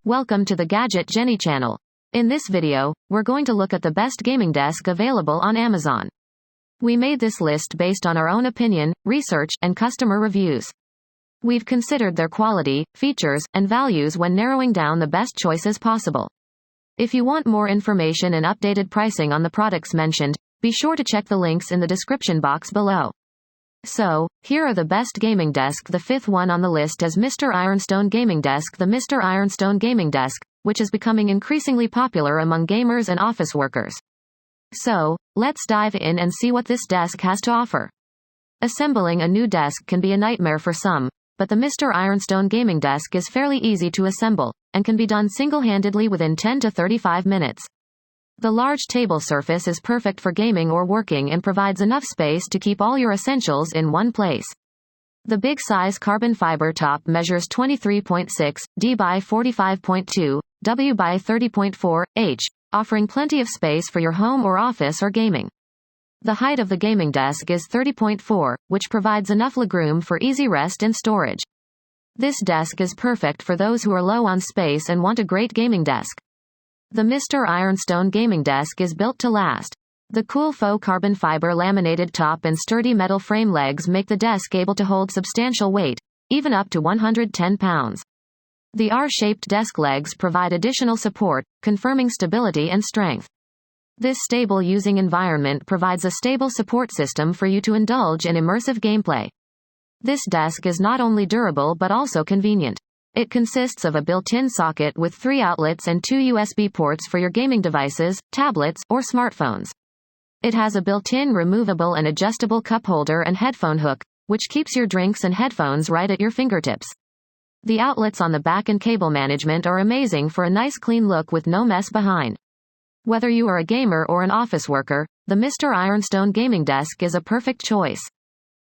Welcome to the Gadget Gennie channel. In this video, we're going to look at the best gaming desk available on Amazon. We made this list based on our own opinion, research, and customer reviews. We've considered their quality, features, and values when narrowing down the best choices possible. If you want more information and updated pricing on the products mentioned, be sure to check the links in the description box below. So, here are the best gaming desk. The fifth one on the list is Mr. Ironstone Gaming Desk. The Mr. Ironstone Gaming Desk, which is becoming increasingly popular among gamers and office workers. So, let's dive in and see what this desk has to offer. Assembling a new desk can be a nightmare for some, but the Mr. Ironstone Gaming Desk is fairly easy to assemble, and can be done single-handedly within 10 to 35 minutes. The large table surface is perfect for gaming or working and provides enough space to keep all your essentials in one place. The big size carbon fiber top measures 23.6 d by 45.2 w by 30.4 h, offering plenty of space for your home or office or gaming. The height of the gaming desk is 30.4, which provides enough legroom for easy rest and storage. This desk is perfect for those who are low on space and want a great gaming desk. The Mr. Ironstone Gaming Desk is built to last. The cool faux carbon fiber laminated top and sturdy metal frame legs make the desk able to hold substantial weight, even up to 110 pounds. The R-shaped desk legs provide additional support, confirming stability and strength. This stable using environment provides a stable support system for you to indulge in immersive gameplay. This desk is not only durable but also convenient. It consists of a built-in socket with 3 outlets and 2 USB ports for your gaming devices, tablets, or smartphones. It has a built-in removable and adjustable cup holder and headphone hook, which keeps your drinks and headphones right at your fingertips. The outlets on the back and cable management are amazing for a nice clean look with no mess behind. Whether you are a gamer or an office worker, the Mr. Ironstone Gaming Desk is a perfect choice.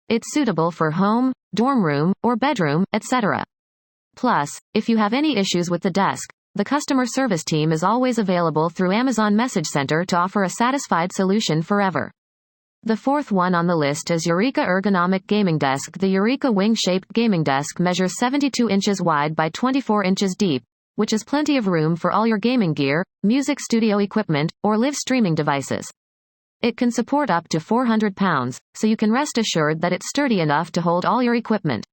It's suitable for home, dorm room, or bedroom, etc. Plus, if you have any issues with the desk, the customer service team is always available through Amazon Message Center to offer a satisfied solution forever. The fourth one on the list is EUREKA Ergonomic Gaming Desk. The EUREKA wing-shaped gaming desk measures 72 inches wide by 24 inches deep, which is plenty of room for all your gaming gear, music studio equipment, or live streaming devices. It can support up to 400 pounds, so you can rest assured that it's sturdy enough to hold all your equipment.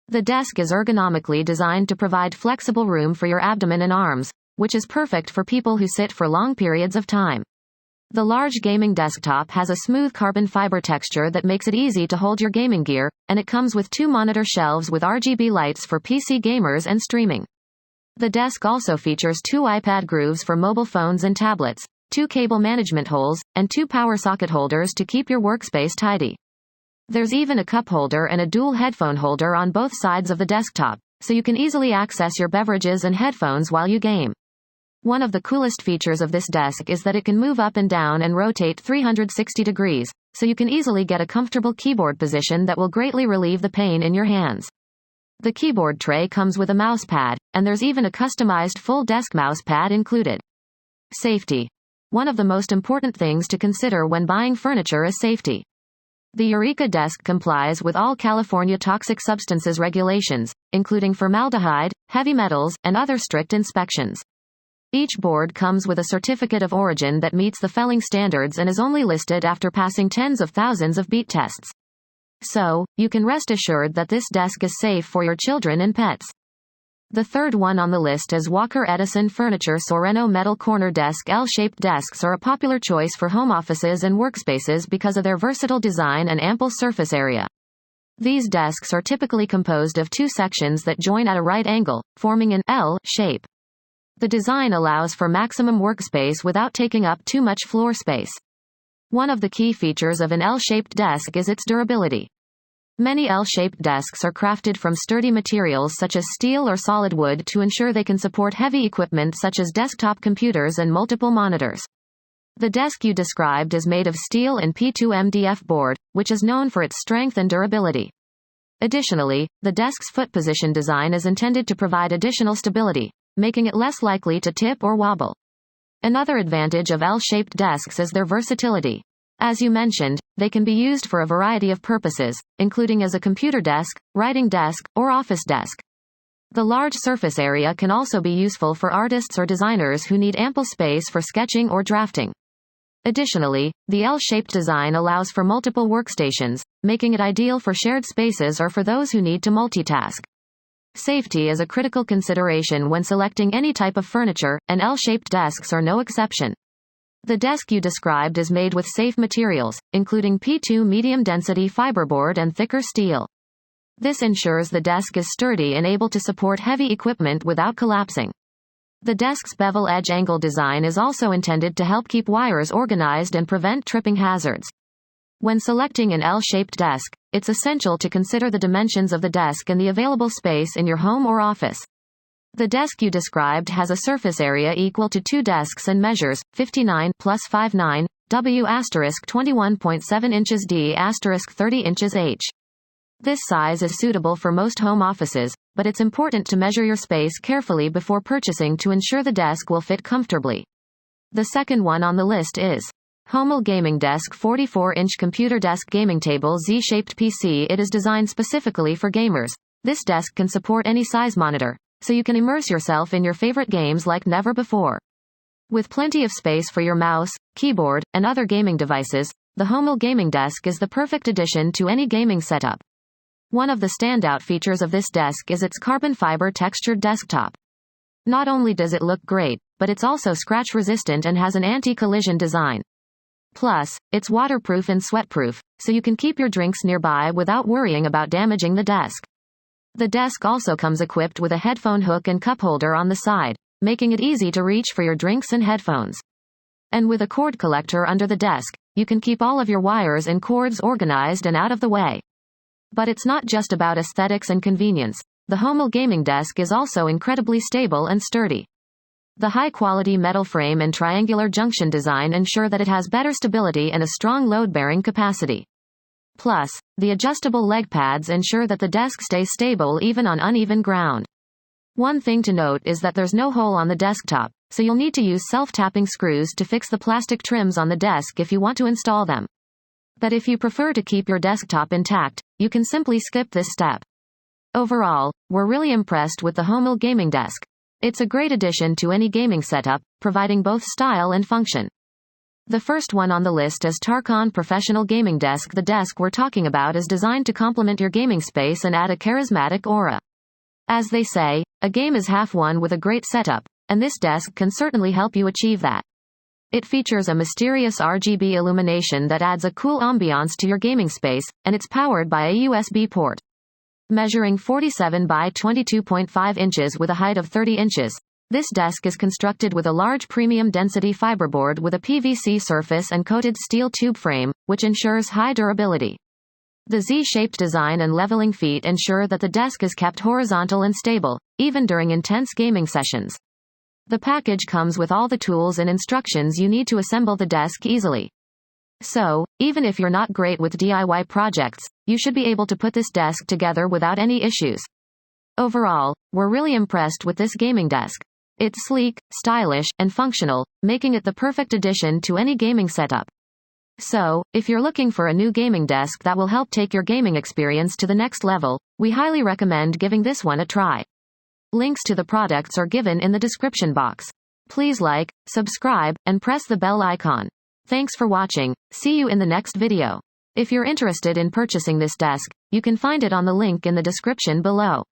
The desk is ergonomically designed to provide flexible room for your abdomen and arms, which is perfect for people who sit for long periods of time. The large gaming desktop has a smooth carbon fiber texture that makes it easy to hold your gaming gear, and it comes with 2 monitor shelves with RGB lights for PC gamers and streaming. The desk also features 2 iPad grooves for mobile phones and tablets, 2 cable management holes, and 2 power socket holders to keep your workspace tidy. There's even a cup holder and a dual headphone holder on both sides of the desktop, so you can easily access your beverages and headphones while you game. One of the coolest features of this desk is that it can move up and down and rotate 360 degrees, so you can easily get a comfortable keyboard position that will greatly relieve the pain in your hands. The keyboard tray comes with a mouse pad, and there's even a customized full desk mouse pad included. Safety. One of the most important things to consider when buying furniture is safety. The EUREKA desk complies with all California toxic substances regulations, including formaldehyde, heavy metals, and other strict inspections. Each board comes with a certificate of origin that meets the felling standards and is only listed after passing tens of thousands of beat tests. So, you can rest assured that this desk is safe for your children and pets. The third one on the list is Walker Edison Furniture Soreno Metal Corner Desk. L-shaped desks are a popular choice for home offices and workspaces because of their versatile design and ample surface area. These desks are typically composed of 2 sections that join at a right angle, forming an L shape. The design allows for maximum workspace without taking up too much floor space. One of the key features of an L-shaped desk is its durability. Many L-shaped desks are crafted from sturdy materials such as steel or solid wood to ensure they can support heavy equipment such as desktop computers and multiple monitors. The desk you described is made of steel and P2MDF board, which is known for its strength and durability. Additionally, the desk's foot position design is intended to provide additional stability, making it less likely to tip or wobble. Another advantage of L-shaped desks is their versatility. As you mentioned, they can be used for a variety of purposes, including as a computer desk, writing desk, or office desk. The large surface area can also be useful for artists or designers who need ample space for sketching or drafting. Additionally, the L-shaped design allows for multiple workstations, making it ideal for shared spaces or for those who need to multitask. Safety is a critical consideration when selecting any type of furniture, and L-shaped desks are no exception. The desk you described is made with safe materials, including P2 medium-density fiberboard and thicker steel. This ensures the desk is sturdy and able to support heavy equipment without collapsing. The desk's bevel edge angle design is also intended to help keep wires organized and prevent tripping hazards. When selecting an L-shaped desk, it's essential to consider the dimensions of the desk and the available space in your home or office. The desk you described has a surface area equal to 2 desks and measures 59 plus 59 W asterisk 21.7 inches D asterisk 30 inches H. This size is suitable for most home offices, but it's important to measure your space carefully before purchasing to ensure the desk will fit comfortably. The second one on the list is Homall Gaming Desk 44-inch Computer Desk Gaming Table Z-shaped PC. It is designed specifically for gamers. This desk can support any size monitor, so you can immerse yourself in your favorite games like never before. With plenty of space for your mouse, keyboard, and other gaming devices, the Homall Gaming Desk is the perfect addition to any gaming setup. One of the standout features of this desk is its carbon fiber textured desktop. Not only does it look great, but it's also scratch resistant and has an anti-collision design. Plus, it's waterproof and sweatproof, so you can keep your drinks nearby without worrying about damaging the desk. The desk also comes equipped with a headphone hook and cup holder on the side, making it easy to reach for your drinks and headphones. And with a cord collector under the desk, you can keep all of your wires and cords organized and out of the way. But it's not just about aesthetics and convenience. The Homall Gaming Desk is also incredibly stable and sturdy. The high-quality metal frame and triangular junction design ensure that it has better stability and a strong load-bearing capacity. Plus, the adjustable leg pads ensure that the desk stays stable even on uneven ground. One thing to note is that there's no hole on the desktop, so you'll need to use self-tapping screws to fix the plastic trims on the desk if you want to install them. But if you prefer to keep your desktop intact, you can simply skip this step. Overall, we're really impressed with the Homall Gaming Desk. It's a great addition to any gaming setup, providing both style and function. The first one on the list is TARKAN Professional Gaming Desk. The desk we're talking about is designed to complement your gaming space and add a charismatic aura. As they say, a game is half won with a great setup, and this desk can certainly help you achieve that. It features a mysterious RGB illumination that adds a cool ambiance to your gaming space, and it's powered by a USB port. Measuring 47 by 22.5 inches with a height of 30 inches, this desk is constructed with a large premium density fiberboard with a PVC surface and coated steel tube frame, which ensures high durability. The Z-shaped design and leveling feet ensure that the desk is kept horizontal and stable, even during intense gaming sessions. The package comes with all the tools and instructions you need to assemble the desk easily. So, even if you're not great with DIY projects, you should be able to put this desk together without any issues. Overall, we're really impressed with this gaming desk. It's sleek, stylish, and functional, making it the perfect addition to any gaming setup. So, if you're looking for a new gaming desk that will help take your gaming experience to the next level, we highly recommend giving this one a try. Links to the products are given in the description box. Please like, subscribe, and press the bell icon. Thanks for watching. See you in the next video. If you're interested in purchasing this desk, you can find it on the link in the description below.